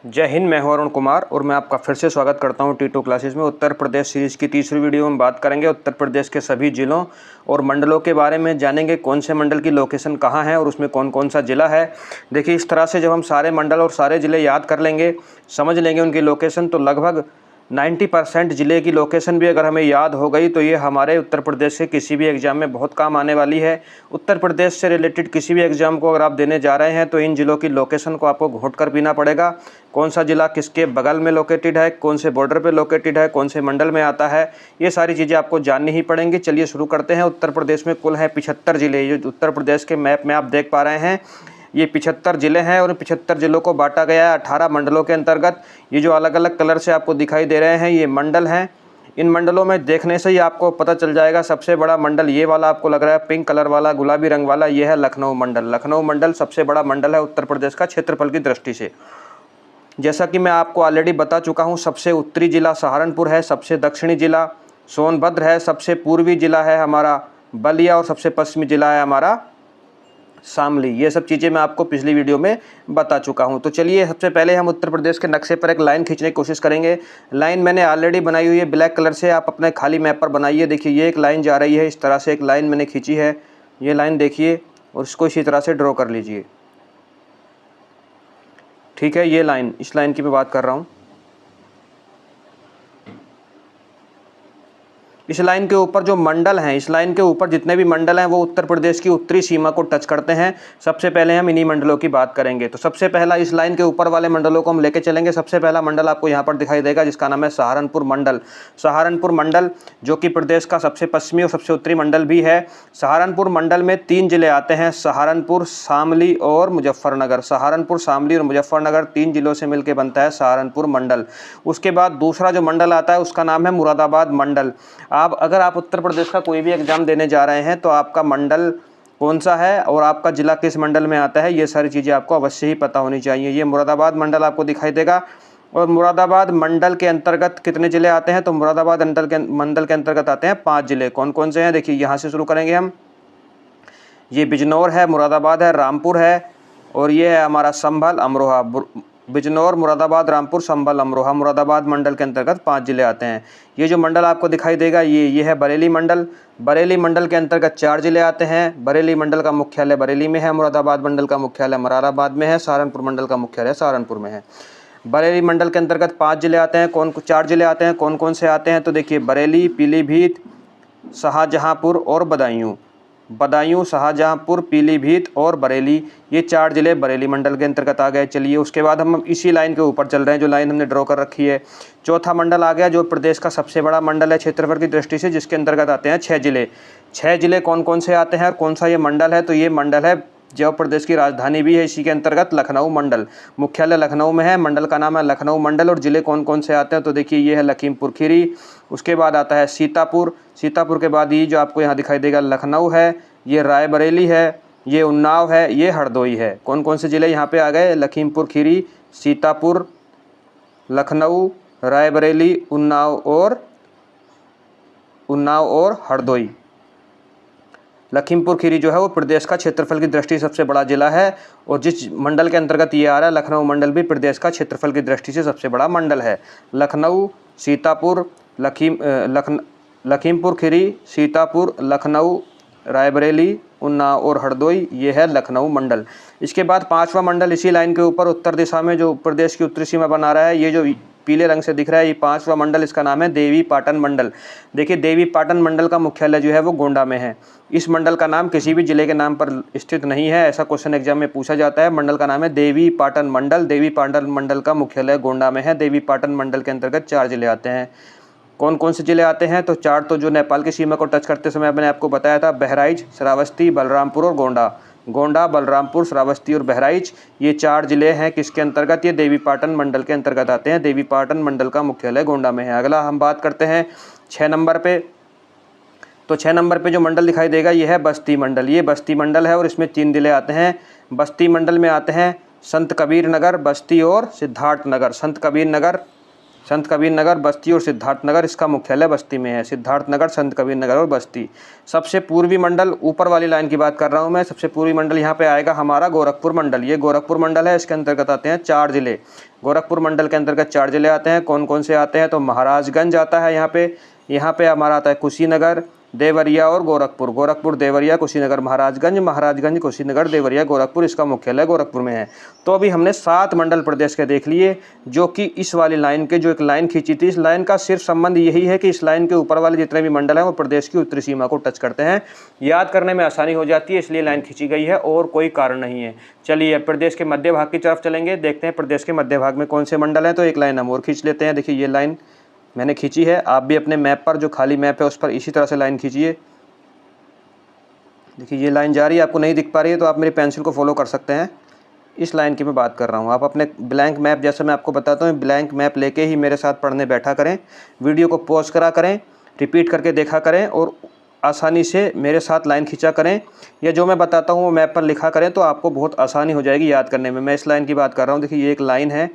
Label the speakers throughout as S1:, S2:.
S1: जय हिंद। मैं हूं अरुण कुमार और मैं आपका फिर से स्वागत करता हूं T2 क्लासेस में। उत्तर प्रदेश सीरीज़ की तीसरी वीडियो में बात करेंगे उत्तर प्रदेश के सभी जिलों और मंडलों के बारे में। जानेंगे कौन से मंडल की लोकेशन कहां है और उसमें कौन कौन सा ज़िला है। देखिए, इस तरह से जब हम सारे मंडल और सारे ज़िले याद कर लेंगे, समझ लेंगे उनकी लोकेशन, तो लगभग 90% ज़िले की लोकेशन भी अगर हमें याद हो गई तो ये हमारे उत्तर प्रदेश के किसी भी एग्ज़ाम में बहुत काम आने वाली है। उत्तर प्रदेश से रिलेटेड किसी भी एग्ज़ाम को अगर आप देने जा रहे हैं तो इन ज़िलों की लोकेशन को आपको घोट कर पीना पड़ेगा। कौन सा ज़िला किसके बगल में लोकेटेड है, कौन से बॉर्डर पे लोकेटेड है, कौन से मंडल में आता है, ये सारी चीज़ें आपको जाननी ही पड़ेंगी। चलिए शुरू करते हैं। उत्तर प्रदेश में कुल है 75 ज़िले। ये उत्तर प्रदेश के मैप में आप देख पा रहे हैं, ये 75 ज़िले हैं और 75 ज़िलों को बांटा गया है 18 मंडलों के अंतर्गत। ये जो अलग अलग कलर से आपको दिखाई दे रहे हैं, ये मंडल हैं। इन मंडलों में देखने से ही आपको पता चल जाएगा। सबसे बड़ा मंडल ये वाला आपको लग रहा है, पिंक कलर वाला, गुलाबी रंग वाला, ये है लखनऊ मंडल। लखनऊ मंडल सबसे बड़ा मंडल है उत्तर प्रदेश का क्षेत्रफल की दृष्टि से। जैसा कि मैं आपको ऑलरेडी बता चुका हूँ, सबसे उत्तरी ज़िला सहारनपुर है, सबसे दक्षिणी ज़िला सोनभद्र है, सबसे पूर्वी ज़िला है हमारा बलिया और सबसे पश्चिमी ज़िला है हमारा शामली। ये सब चीज़ें मैं आपको पिछली वीडियो में बता चुका हूँ। तो चलिए सबसे पहले हम उत्तर प्रदेश के नक्शे पर एक लाइन खींचने की कोशिश करेंगे। लाइन मैंने ऑलरेडी बनाई हुई है ब्लैक कलर से, आप अपने खाली मैप पर बनाइए। देखिए, ये एक लाइन जा रही है, इस तरह से एक लाइन मैंने खींची है। ये लाइन देखिए और इसको इसी तरह से ड्रॉ कर लीजिए। ठीक है, ये लाइन, इस लाइन की मैं बात कर रहा हूँ। इस लाइन के ऊपर जो मंडल हैं, इस लाइन के ऊपर जितने भी मंडल हैं वो उत्तर प्रदेश की उत्तरी सीमा को टच करते हैं। सबसे पहले हम इन्हीं मंडलों की बात करेंगे। तो सबसे पहला इस लाइन के ऊपर वाले मंडलों को हम लेके चलेंगे। सबसे पहला मंडल आपको यहाँ पर दिखाई देगा जिसका नाम है सहारनपुर मंडल। सहारनपुर मंडल जो कि प्रदेश का सबसे पश्चिमी और सबसे उत्तरी मंडल भी है। सहारनपुर मंडल में 3 जिले आते हैं, सहारनपुर, शामली और मुजफ्फरनगर। सहारनपुर, शामली और मुजफ्फरनगर 3 जिलों से मिलकर बनता है सहारनपुर मंडल। उसके बाद दूसरा जो मंडल आता है उसका नाम है मुरादाबाद मंडल। अगर आप उत्तर प्रदेश का कोई भी एग्ज़ाम देने जा रहे हैं तो आपका मंडल कौन सा है और आपका ज़िला किस मंडल में आता है, ये सारी चीज़ें आपको अवश्य ही पता होनी चाहिए। ये मुरादाबाद मंडल आपको दिखाई देगा। और मुरादाबाद मंडल के अंतर्गत कितने ज़िले आते हैं, तो मुरादाबाद मंडल के अंतर्गत आते हैं 5 ज़िले। कौन कौन से हैं, देखिए यहाँ से शुरू करेंगे हम। ये बिजनौर है, मुरादाबाद है, रामपुर है और ये है हमारा संभल, अमरोहा। बिजनौर, मुरादाबाद, रामपुर, संभल, अमरोहा मुरादाबाद मंडल के अंतर्गत 5 जिले आते हैं। ये जो मंडल आपको दिखाई देगा ये है बरेली मंडल। बरेली मंडल के अंतर्गत 4 जिले आते हैं। बरेली मंडल का मुख्यालय बरेली में है, मुरादाबाद मंडल का मुख्यालय मुरादाबाद में है, सहारनपुर मंडल का मुख्यालय सहारनपुर में है। बरेली मंडल के अंतर्गत 5 जिले आते हैं। 4 जिले आते हैं, कौन कौन से आते हैं, तो देखिए बरेली, पीलीभीत, शाहजहाँपुर और बदायूं, शाहजहाँपुर, पीलीभीत और बरेली, ये 4 जिले बरेली मंडल के अंतर्गत आ गए। चलिए उसके बाद हम इसी लाइन के ऊपर चल रहे हैं, जो लाइन हमने ड्रॉ कर रखी है। चौथा मंडल आ गया जो प्रदेश का सबसे बड़ा मंडल है क्षेत्रफल की दृष्टि से, जिसके अंतर्गत आते हैं 6 जिले। 6 जिले कौन कौन से आते हैं और कौन सा ये मंडल है, तो ये मंडल है जो प्रदेश की राजधानी भी है इसी के अंतर्गत, लखनऊ मंडल। मुख्यालय लखनऊ में है, मंडल का नाम है लखनऊ मंडल। और ज़िले कौन कौन से आते हैं, तो देखिए ये है लखीमपुर खीरी, उसके बाद आता है सीतापुर, सीतापुर के बाद ये जो आपको यहाँ दिखाई देगा लखनऊ है, ये रायबरेली है, ये उन्नाव है, ये हरदोई है। कौन कौन से ज़िले यहाँ पे आ गए, लखीमपुर खीरी, सीतापुर, लखनऊ, रायबरेली, उन्नाव और हरदोई। लखीमपुर खीरी जो है वो प्रदेश का क्षेत्रफल की दृष्टि से सबसे बड़ा जिला है और जिस मंडल के अंतर्गत ये आ रहा है लखनऊ मंडल भी प्रदेश का क्षेत्रफल की दृष्टि से सबसे बड़ा मंडल है। लखनऊ, सीतापुर, लखीमपुर खीरी, सीतापुर, लखनऊ, रायबरेली, उन्नाव और हरदोई, ये है लखनऊ मंडल। इसके बाद 5वां मंडल इसी लाइन के ऊपर उत्तर दिशा में जो प्रदेश की उत्तरी सीमा बना रहा है, ये जो पीले रंग से दिख रहा है, ये 5वां मंडल, इसका नाम है देवी पाटन मंडल। देखिए देवी पाटन मंडल का मुख्यालय जो है वो गोंडा में है। इस मंडल का नाम किसी भी जिले के नाम पर स्थित नहीं है, ऐसा क्वेश्चन एग्जाम में पूछा जाता है। मंडल का नाम है देवी पाटन मंडल। देवी पाटन मंडल का मुख्यालय गोंडा में है। देवी पाटन मंडल के अंतर्गत 4 जिले आते हैं। कौन कौन से जिले आते हैं, तो 4 तो जो नेपाल की सीमा को टच करते समय मैंने आपको बताया था, बहराइच, श्रावस्ती, बलरामपुर और गोंडा, बलरामपुर, श्रावस्ती और बहराइच, ये 4 जिले हैं किसके अंतर्गत, ये देवी पाटन मंडल के अंतर्गत आते हैं। देवी पाटन मंडल का मुख्यालय गोंडा में है। अगला हम बात करते हैं 6 नंबर पे। तो 6 नंबर पे जो मंडल दिखाई देगा ये है बस्ती मंडल। ये बस्ती मंडल है और इसमें 3 जिले आते हैं। बस्ती मंडल में आते हैं संत कबीर नगर, बस्ती और सिद्धार्थ नगर। संत कबीर नगर, संत कबीर नगर, बस्ती और सिद्धार्थ नगर। इसका मुख्यालय बस्ती में है। सिद्धार्थ नगर, संत कबीर नगर और बस्ती। सबसे पूर्वी मंडल, ऊपर वाली लाइन की बात कर रहा हूँ मैं, सबसे पूर्वी मंडल यहाँ पे आएगा हमारा गोरखपुर मंडल। ये गोरखपुर मंडल है, इसके अंतर्गत आते हैं 4 जिले। गोरखपुर मंडल के अंतर्गत 4 जिले आते हैं। कौन कौन से आते हैं? तो महाराजगंज आता है यहाँ पे हमारा आता है कुशीनगर, देवरिया और गोरखपुर। गोरखपुर, देवरिया, कुशीनगर, महाराजगंज, महाराजगंज, कुशीनगर, देवरिया, गोरखपुर। इसका मुख्यालय गोरखपुर में है। तो अभी हमने 7 मंडल प्रदेश के देख लिए, जो कि इस वाली लाइन के जो एक लाइन खींची थी, इस लाइन का सिर्फ संबंध यही है कि इस लाइन के ऊपर वाले जितने भी मंडल हैं वो प्रदेश की उत्तरी सीमा को टच करते हैं। याद करने में आसानी हो जाती है, इसलिए लाइन खींची गई है और कोई कारण नहीं है। चलिए प्रदेश के मध्य भाग की तरफ चलेंगे, देखते हैं प्रदेश के मध्य भाग में कौन से मंडल हैं। तो एक लाइन हम और खींच लेते हैं। देखिए ये लाइन मैंने खींची है, आप भी अपने मैप पर, जो खाली मैप है उस पर इसी तरह से लाइन खींचिए। देखिए ये लाइन जा रही है, आपको नहीं दिख पा रही है तो आप मेरी पेंसिल को फॉलो कर सकते हैं। इस लाइन की मैं बात कर रहा हूँ। आप अपने ब्लैंक मैप, जैसे मैं आपको बताता हूँ, ब्लैंक मैप लेके ही मेरे साथ पढ़ने बैठा करें। वीडियो को पॉज करा करें, रिपीट करके देखा करें और आसानी से मेरे साथ लाइन खींचा करें, या जो मैं बताता हूँ वो मैप पर लिखा करें, तो आपको बहुत आसानी हो जाएगी याद करने में। मैं इस लाइन की बात कर रहा हूँ। देखिए ये एक लाइन है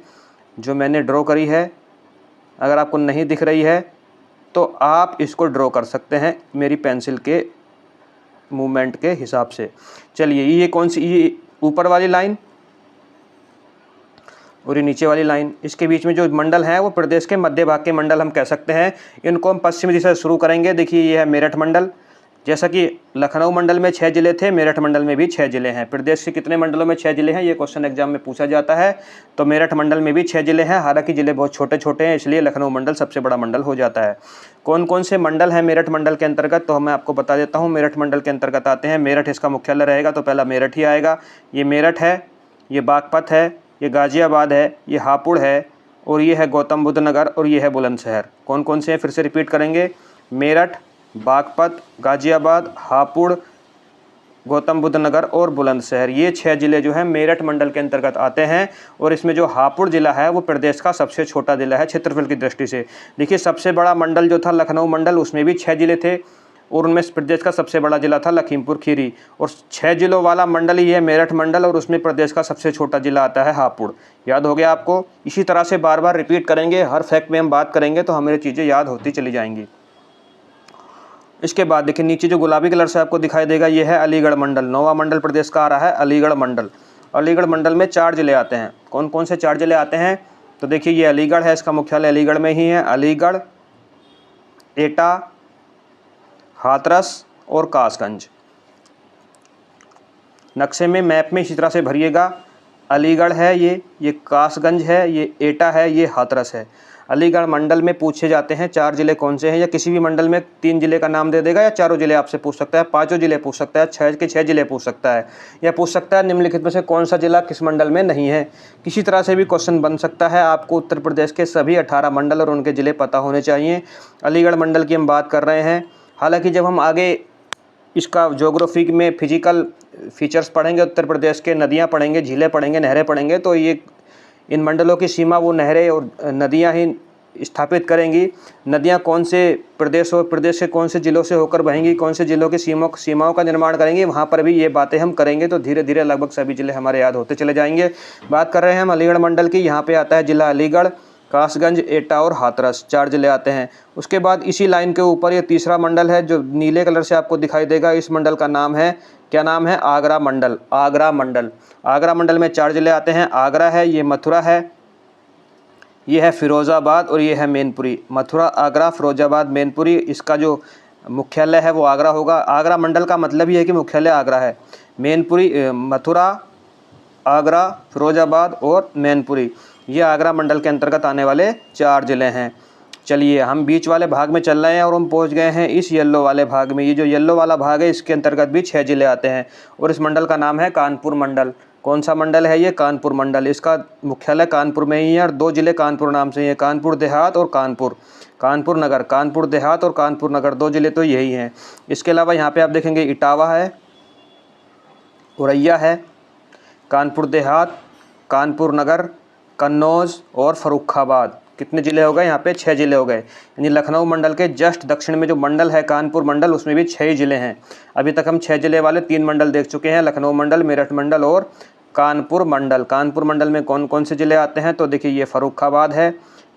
S1: जो मैंने ड्रॉ करी है। अगर आपको नहीं दिख रही है तो आप इसको ड्रॉ कर सकते हैं मेरी पेंसिल के मूवमेंट के हिसाब से। चलिए ये कौन सी, ये ऊपर वाली लाइन और ये नीचे वाली लाइन, इसके बीच में जो मंडल है वो प्रदेश के मध्य भाग के मंडल हम कह सकते हैं। इनको हम पश्चिमी दिशा से शुरू करेंगे। देखिए ये है मेरठ मंडल। जैसा कि लखनऊ मंडल में 6 जिले थे, मेरठ मंडल में भी 6 जिले हैं। प्रदेश के कितने मंडलों में 6 जिले हैं, ये क्वेश्चन एग्जाम में पूछा जाता है। तो मेरठ मंडल में भी 6 जिले हैं। हालांकि जिले बहुत छोटे छोटे हैं, इसलिए लखनऊ मंडल सबसे बड़ा मंडल हो जाता है। कौन कौन से मंडल हैं मेरठ मंडल के अंतर्गत, तो मैं आपको बता देता हूँ। मेरठ मंडल के अंतर्गत आते हैं, मेरठ इसका मुख्यालय रहेगा, तो पहला मेरठ ही आएगा। ये मेरठ है, ये बागपत है, ये गाजियाबाद है, ये हापुड़ है और ये है गौतम बुद्ध नगर और ये है बुलंदशहर। कौन कौन से हैं फिर से रिपीट करेंगे। मेरठ, बागपत, गाजियाबाद, हापुड़, गौतम बुद्ध नगर और बुलंदशहर। ये 6 जिले जो हैं मेरठ मंडल के अंतर्गत आते हैं। और इसमें जो हापुड़ जिला है वो प्रदेश का सबसे छोटा जिला है क्षेत्रफल की दृष्टि से। देखिए सबसे बड़ा मंडल जो था लखनऊ मंडल, उसमें भी 6 जिले थे और उनमें प्रदेश का सबसे बड़ा जिला था लखीमपुर खीरी। और 6 जिलों वाला मंडल ही है मेरठ मंडल और उसमें प्रदेश का सबसे छोटा जिला आता है हापुड़। याद हो गया आपको। इसी तरह से बार बार रिपीट करेंगे, हर फैक्ट में हम बात करेंगे तो हमें चीज़ें याद होती चली जाएंगी। इसके बाद देखिए नीचे जो गुलाबी कलर से आपको दिखाई देगा, ये है अलीगढ़ मंडल। 9वां मंडल प्रदेश का आ रहा है अलीगढ़ मंडल। अलीगढ़ मंडल में 4 जिले आते हैं। कौन कौन से 4 जिले आते हैं, तो देखिए ये अलीगढ़ है, इसका मुख्यालय अलीगढ़ में ही है। अलीगढ़, एटा, हाथरस और कासगंज। नक्शे में, मैप में इसी तरह से भरिएगा। अलीगढ़ है ये कासगंज है, ये एटा है, ये हाथरस है। अलीगढ़ मंडल में पूछे जाते हैं 4 जिले कौन से हैं, या किसी भी मंडल में 3 जिले का नाम दे देगा, या चारों जिले आपसे पूछ सकता है, 5 जिले पूछ सकता है, 6 के 6 जिले पूछ सकता है, या पूछ सकता है निम्नलिखित में से कौन सा जिला किस मंडल में नहीं है। किसी तरह से भी क्वेश्चन बन सकता है। आपको उत्तर प्रदेश के सभी 18 मंडल और उनके जिले पता होने चाहिए। अलीगढ़ मंडल की हम बात कर रहे हैं। हालांकि जब हम आगे इसका ज्योग्राफी में फिजिकल फीचर्स पढ़ेंगे, उत्तर प्रदेश के नदियाँ पढ़ेंगे, झीलें पढ़ेंगे, नहरें पढ़ेंगे, तो ये इन मंडलों की सीमा वो नहरें और नदियाँ ही स्थापित करेंगी। नदियाँ कौन से प्रदेश और प्रदेश के कौन से जिलों से होकर बहेंगी, कौन से जिलों की सीमाओं का निर्माण करेंगी, वहाँ पर भी ये बातें हम करेंगे। तो धीरे धीरे लगभग सभी जिले हमारे याद होते चले जाएंगे। बात कर रहे हैं हम अलीगढ़ मंडल की। यहाँ पे आता है जिला अलीगढ़, कासगंज, एटा और हाथरस, 4 जिले आते हैं। उसके बाद इसी लाइन के ऊपर ये तीसरा मंडल है जो नीले कलर से आपको दिखाई देगा। इस मंडल का नाम है, क्या नाम है, आगरा मंडल। आगरा मंडल, आगरा मंडल में 4 जिले आते हैं। आगरा है, ये मथुरा है, ये है फिरोज़ाबाद और ये है मैनपुरी। मथुरा, आगरा, फिरोज़ाबाद, मैनपुरी। इसका जो मुख्यालय है वो आगरा होगा। आगरा मंडल का मतलब ही है कि मुख्यालय आगरा है। मैनपुरी, मथुरा, आगरा, फिरोज़ाबाद और मैनपुरी, ये आगरा मंडल के अंतर्गत आने वाले 4 जिले हैं। चलिए हम बीच वाले भाग में चल रहे हैं और हम पहुंच गए हैं इस येलो वाले भाग में। ये जो येलो वाला भाग है इसके अंतर्गत भी 6 जिले आते हैं और इस मंडल का नाम है कानपुर मंडल। कौन सा मंडल है ये, कानपुर मंडल। इसका मुख्यालय कानपुर में ही है और 2 जिले कानपुर नाम से हैं, कानपुर देहात और कानपुर नगर। कानपुर देहात और कानपुर नगर 2 जिले तो यही हैं। इसके अलावा यहाँ पे आप देखेंगे इटावा है, औरैया है, कानपुर देहात, कानपुर नगर, कन्नौज और फर्रुखाबाद। कितने जिले हो गए यहाँ पे, 6 जिले हो गए। यानी लखनऊ मंडल के जस्ट दक्षिण में जो मंडल है कानपुर मंडल, उसमें भी 6 जिले हैं। अभी तक हम 6 जिले वाले 3 मंडल देख चुके हैं, लखनऊ मंडल, मेरठ मंडल और कानपुर मंडल। कानपुर मंडल में कौन कौन से जिले आते हैं, तो देखिए ये फर्रुखाबाद है,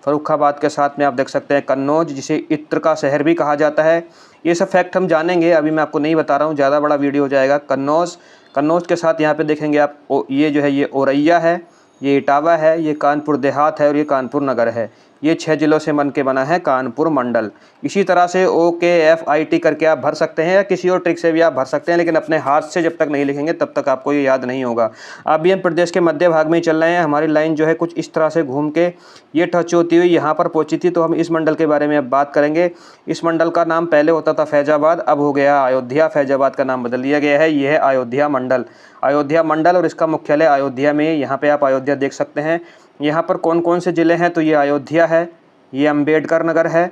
S1: फर्रुखाबाद के साथ में आप देख सकते हैं कन्नौज, जिसे इत्र का शहर भी कहा जाता है। ये सब फैक्ट हम जानेंगे, अभी मैं आपको नहीं बता रहा हूँ, ज़्यादा बड़ा वीडियो हो जाएगा। कन्नौज के साथ यहाँ पे देखेंगे आप ये जो है ये औरैया है, ये इटावा है, ये कानपुर देहात है और ये कानपुर नगर है। ये 6 जिलों से बन के बना है कानपुर मंडल। इसी तरह से OKFIT करके आप भर सकते हैं या किसी और ट्रिक से भी आप भर सकते हैं, लेकिन अपने हाथ से जब तक नहीं लिखेंगे तब तक आपको ये याद नहीं होगा। अभी हम प्रदेश के मध्य भाग में ही चल रहे हैं। हमारी लाइन जो है कुछ इस तरह से घूम के ये टच होती हुई यहाँ पर पहुँची थी। तो हम इस मंडल के बारे में अब बात करेंगे। इस मंडल का नाम पहले होता था फैजाबाद, अब हो गया अयोध्या। फैजाबाद का नाम बदल दिया गया है, ये है अयोध्या मंडल। अयोध्या मंडल और इसका मुख्यालय अयोध्या में। यहाँ पे आप अयोध्या देख सकते हैं। यहाँ पर कौन कौन से ज़िले हैं, तो ये अयोध्या है, ये अम्बेडकर नगर है,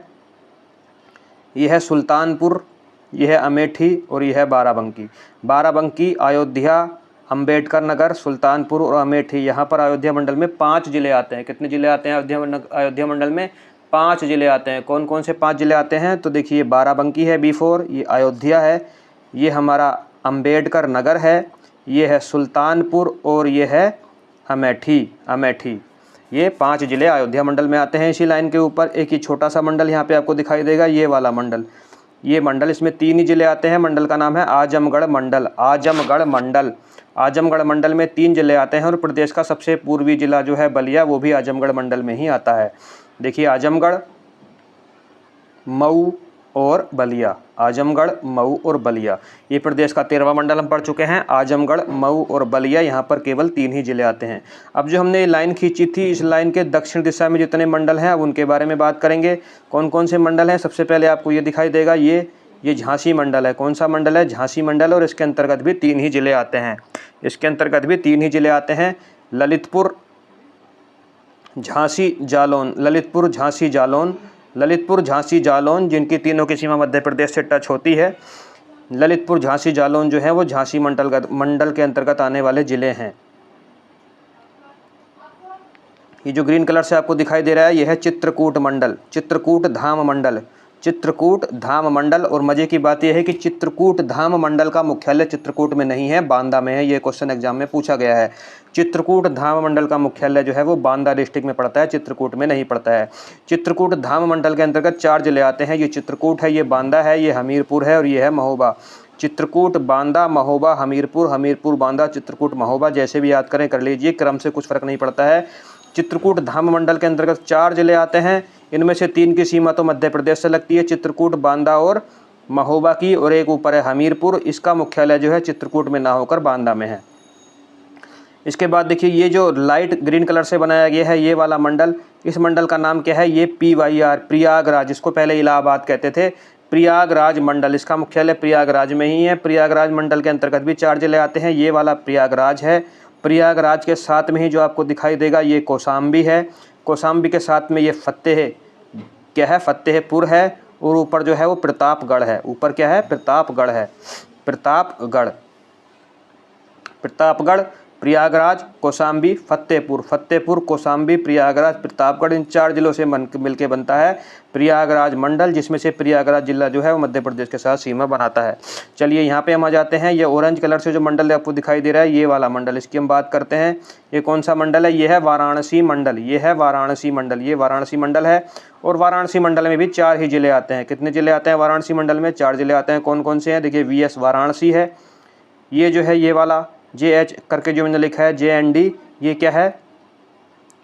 S1: ये है सुल्तानपुर, ये है अमेठी और ये है बाराबंकी। बाराबंकी, अयोध्या, अम्बेडकर नगर, सुल्तानपुर और अमेठी। यहाँ पर अयोध्या मंडल में 5 ज़िले आते हैं। कितने ज़िले आते हैं अयोध्या मंडल में? 5 ज़िले आते हैं। कौन कौन से 5 ज़िले आते हैं? तो देखिए बाराबंकी है B4, ये अयोध्या है, ये हमारा अम्बेडकर नगर है, ये है सुल्तानपुर और ये है अमेठी। ये 5 ज़िले अयोध्या मंडल में आते हैं। इसी लाइन के ऊपर एक ही छोटा सा मंडल यहाँ पे आपको दिखाई देगा, ये वाला मंडल। ये मंडल, इसमें 3 ही ज़िले आते हैं। मंडल का नाम है आजमगढ़ मंडल। आजमगढ़ मंडल में 3 ज़िले आते हैं और प्रदेश का सबसे पूर्वी ज़िला जो है बलिया, वो भी आजमगढ़ मंडल में ही आता है। देखिए आजमगढ़, मऊ और बलिया। आजमगढ़, मऊ और बलिया, ये प्रदेश का 13वां मंडल हम पढ़ चुके हैं। आजमगढ़, मऊ और बलिया, यहाँ पर केवल 3 ही ज़िले आते हैं। अब जो हमने लाइन खींची थी, इस लाइन के दक्षिण दिशा में जितने मंडल हैं अब उनके बारे में बात करेंगे। कौन कौन से मंडल हैं? सबसे पहले आपको ये दिखाई देगा, ये झांसी मंडल है। कौन सा मंडल है? झांसी मंडल। और इसके अंतर्गत भी 3 ही ज़िले आते हैं। इसके अंतर्गत भी 3 ही ज़िले आते हैं, ललितपुर, झांसी, जालौन। ललितपुर, झांसी, जालौन, जिनकी तीनों की सीमा मध्य प्रदेश से टच होती है। ललितपुर, झांसी, जालौन जो है वो झांसी मंडल के अंतर्गत आने वाले ज़िले हैं। ये जो ग्रीन कलर से आपको दिखाई दे रहा है, ये है चित्रकूट धाम मंडल। और मज़े की बात यह है कि चित्रकूट धाम मंडल का मुख्यालय चित्रकूट में नहीं है, बांदा में है। ये क्वेश्चन एग्जाम में पूछा गया है। चित्रकूट धाम मंडल का मुख्यालय जो है वो बांदा डिस्ट्रिक्ट में पड़ता है, चित्रकूट में नहीं पड़ता है। चित्रकूट धाम मंडल के अंतर्गत 4 ज़िले आते हैं। ये चित्रकूट है, ये बांदा है, ये हमीरपुर है और ये है महोबा। चित्रकूट, बांदा, महोबा, हमीरपुर, बांदा, चित्रकूट, महोबा, जैसे भी याद करें कर लीजिए, क्रम से कुछ फ़र्क नहीं पड़ता है। चित्रकूट धाम मंडल के अंतर्गत 4 ज़िले आते हैं। इनमें से 3 की सीमा तो मध्य प्रदेश से लगती है, चित्रकूट, बांदा और महोबा की, और एक ऊपर है हमीरपुर। इसका मुख्यालय जो है चित्रकूट में ना होकर बांदा में है। इसके बाद देखिए ये जो लाइट ग्रीन कलर से बनाया गया है, ये वाला मंडल, इस मंडल का नाम क्या है? ये PYR, प्रयागराज, इसको पहले इलाहाबाद कहते थे। प्रयागराज मंडल, इसका मुख्यालय प्रयागराज में ही है। प्रयागराज मंडल के अंतर्गत भी 4 ज़िले आते हैं। ये वाला प्रयागराज है। प्रयागराज के साथ में ही जो आपको दिखाई देगा ये कौशाम्बी है। कौशाम्बी के साथ में ये फतेहपुर है और ऊपर जो है वो प्रतापगढ़ है। ऊपर क्या है? प्रतापगढ़ है। प्रतापगढ़, प्रयागराज, कौशाम्बी, फतेहपुर, कौशाम्बी, प्रयागराज, प्रतापगढ़, इन 4 जिलों से मिलके बनता है प्रयागराज मंडल, जिसमें से प्रयागराज जिला जो है वो मध्य प्रदेश के साथ सीमा बनाता है। चलिए यहाँ पे हम आ जाते हैं। ये ऑरेंज कलर से जो मंडल आपको दिखाई दे रहा है, ये वाला मंडल, इसकी हम बात करते हैं। ये कौन सा मंडल है? ये है वाराणसी मंडल। ये वाराणसी मंडल है। और वाराणसी मंडल में भी 4 ही ज़िले आते हैं। कितने ज़िले आते हैं वाराणसी मंडल में? 4 ज़िले आते हैं। कौन कौन से हैं? देखिए VS वाराणसी है, ये जो है ये वाला JH करके जो मैंने लिखा है JND, ये क्या है?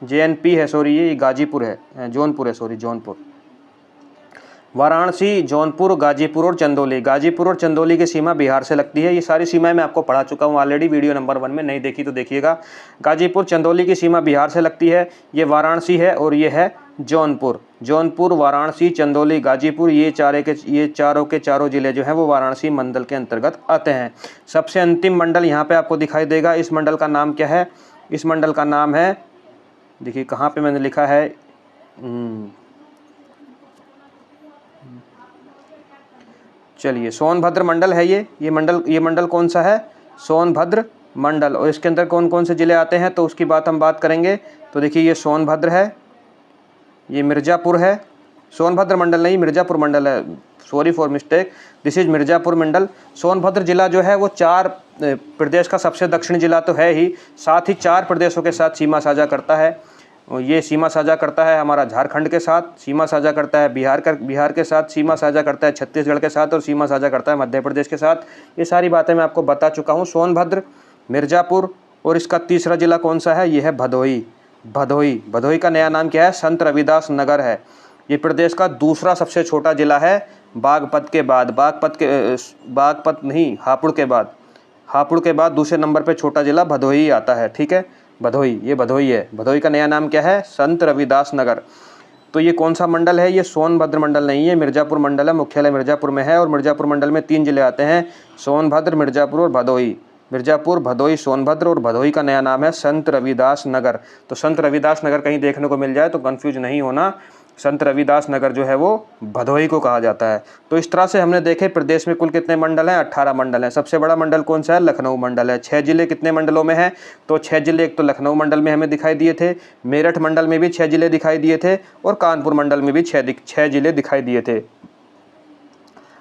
S1: JNP है, सॉरी, ये गाजीपुर है, जौनपुर है, सॉरी, जौनपुर। वाराणसी, जौनपुर, गाजीपुर और चंदौली की सीमा बिहार से लगती है। ये सारी सीमाएं मैं आपको पढ़ा चुका हूँ ऑलरेडी, वीडियो नंबर 1 में, नहीं देखी तो देखिएगा। गाजीपुर, चंदौली की सीमा बिहार से लगती है। ये वाराणसी है और ये है जौनपुर, वाराणसी, चंदौली, गाजीपुर, ये चारों के चारों ज़िले जो हैं वो वाराणसी मंडल के अंतर्गत आते हैं। सबसे अंतिम मंडल यहाँ पे आपको दिखाई देगा। इस मंडल का नाम क्या है? इस मंडल का नाम है, देखिए कहाँ पे मैंने लिखा है, चलिए सोनभद्र मंडल है। ये मंडल कौन सा है? सोनभद्र मंडल। और इसके अंदर कौन कौन से ज़िले आते हैं तो उसकी हम बात करेंगे। तो देखिए ये सोनभद्र है, ये मिर्ज़ापुर है, सोनभद्र मंडल नहीं, मिर्ज़ापुर मंडल है, sorry for mistake, this is Mirzapur मंडल। सोनभद्र जिला जो है वो 4 प्रदेश का सबसे दक्षिणी जिला तो है ही, साथ ही 4 प्रदेशों के साथ सीमा साझा करता है। ये सीमा साझा करता है हमारा झारखंड के साथ, सीमा साझा करता है बिहार के साथ, सीमा साझा करता है छत्तीसगढ़ के साथ और सीमा साझा करता है मध्य प्रदेश के साथ। ये सारी बातें मैं आपको बता चुका हूँ। सोनभद्र, मिर्ज़ापुर और इसका तीसरा ज़िला कौन सा है? ये है भदोही। भदोही का नया नाम क्या है? संत रविदास नगर है। ये प्रदेश का दूसरा सबसे छोटा ज़िला है बागपत के बाद। बागपत नहीं, हापुड़ के बाद दूसरे नंबर पे छोटा ज़िला भदोही आता है। ठीक है, भदोही, ये भदोही है। भदोही का नया नाम क्या है? संत रविदास नगर। तो ये कौन सा मंडल है? ये सोनभद्र मंडल नहीं है, मिर्ज़ापुर मंडल है। मुख्यालय मिर्ज़ापुर में है और मिर्ज़ापुर मंडल में 3 ज़िले आते हैं, सोनभद्र, मिर्ज़ापुर और भदोही। मिर्ज़ापुर, भदोही, सोनभद्र और भदोही का नया नाम है संत रविदास नगर। तो संत रविदास नगर कहीं देखने को मिल जाए तो कंफ्यूज नहीं होना, संत रविदास नगर जो है वो भदोही को कहा जाता है। तो इस तरह से हमने देखे प्रदेश में कुल कितने मंडल हैं? 18 मंडल हैं। सबसे बड़ा मंडल कौन सा है? लखनऊ मंडल है। 6 जिले कितने मंडलों में हैं? तो 6 जिले एक तो लखनऊ मंडल में हमें दिखाई दिए थे, मेरठ मंडल में भी 6 जिले दिखाई दिए थे और कानपुर मंडल में भी 6 जिले दिखाई दिए थे।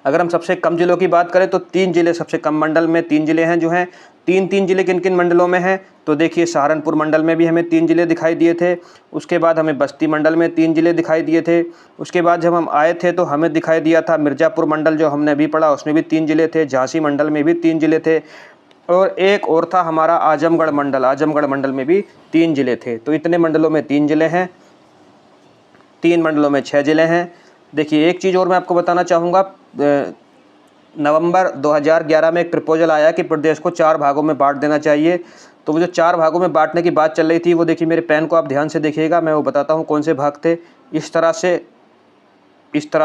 S1: अगर हम सबसे कम जिलों की बात करें तो 3 जिले, सबसे कम मंडल में 3 जिले हैं जो हैं। 3 जिले किन किन मंडलों में हैं? तो देखिए सहारनपुर मंडल में भी हमें 3 जिले दिखाई दिए थे। उसके बाद हमें बस्ती मंडल में 3 जिले दिखाई दिए थे। उसके बाद जब हम आए थे तो हमें दिखाई दिया था मिर्ज़ापुर मंडल, जो हमने अभी पढ़ा, उसमें भी 3 जिले थे। झांसी मंडल में भी 3 जिले थे और एक और था हमारा आजमगढ़ मंडल। आजमगढ़ मंडल में भी 3 जिले थे। तो इतने मंडलों में 3 जिले हैं, 3 मंडलों में 6 जिले हैं। देखिए एक चीज़ और मैं आपको बताना चाहूँगा, नवंबर 2011 में एक प्रपोजल आया कि प्रदेश को 4 भागों में बांट देना चाहिए। तो वो जो 4 भागों में बांटने की बात चल रही थी, वो देखिए मेरे पेन को आप ध्यान से देखिएगा, मैं वो बताता हूँ कौन से भाग थे। इस तरह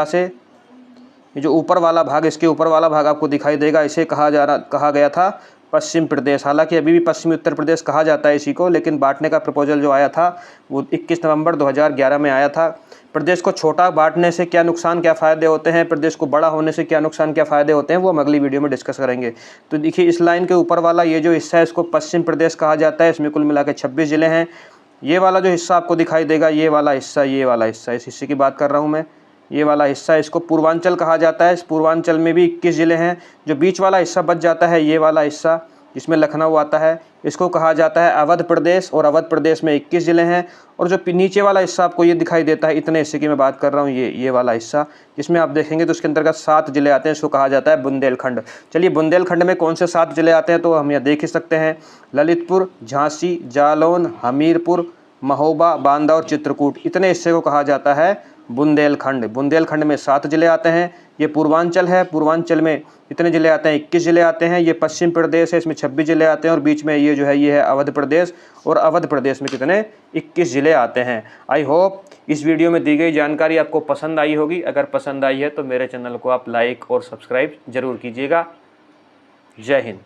S1: से ये जो ऊपर वाला भाग, इसके ऊपर वाला भाग आपको दिखाई देगा, इसे कहा गया था पश्चिम प्रदेश। हालांकि अभी भी पश्चिमी उत्तर प्रदेश कहा जाता है इसी को, लेकिन बांटने का प्रपोजल जो आया था वो 21 नवंबर 2011 में आया था। प्रदेश को छोटा बांटने से क्या नुकसान, क्या फ़ायदे होते हैं, प्रदेश को बड़ा होने से क्या नुकसान, क्या फ़ायदे होते हैं, वो हम अगली वीडियो में डिस्कस करेंगे। तो देखिए इस लाइन के ऊपर वाला ये जो हिस्सा है इसको पश्चिम प्रदेश कहा जाता है। इसमें कुल मिला के 26 ज़िले हैं। ये वाला जो हिस्सा आपको दिखाई देगा, ये वाला हिस्सा, इस हिस्से की बात कर रहा हूँ मैं, ये वाला हिस्सा, इसको पूर्वांचल कहा जाता है। इस पूर्वांचल में भी 21 ज़िले हैं। जो बीच वाला हिस्सा बच जाता है, ये वाला हिस्सा जिसमें लखनऊ आता है, इसको कहा जाता है अवध प्रदेश और अवध प्रदेश में 21 ज़िले हैं। और जो नीचे वाला हिस्सा आपको ये दिखाई देता है, इतने हिस्से की मैं बात कर रहा हूँ, ये वाला हिस्सा, जिसमें आप देखेंगे तो उसके अंतर्गत 7 ज़िले आते हैं, इसको कहा जाता है बुंदेलखंड। चलिए बुंदेलखंड में कौन से 7 ज़िले आते हैं तो हम यहाँ देख ही सकते हैं, ललितपुर, झांसी, जालौन, हमीरपुर, महोबा, बांदा और चित्रकूट, इतने हिस्से को कहा जाता है बुंदेलखंड। बुंदेलखंड में 7 ज़िले आते हैं। ये पूर्वांचल है, पूर्वांचल में इतने ज़िले आते हैं, 21 ज़िले आते हैं। ये पश्चिम प्रदेश है, इसमें 26 ज़िले आते हैं और बीच में ये जो है ये है अवध प्रदेश, और अवध प्रदेश में कितने, 21 ज़िले आते हैं। आई होप इस वीडियो में दी गई जानकारी आपको पसंद आई होगी। अगर पसंद आई है तो मेरे चैनल को आप लाइक और सब्सक्राइब ज़रूर कीजिएगा। जय हिंद।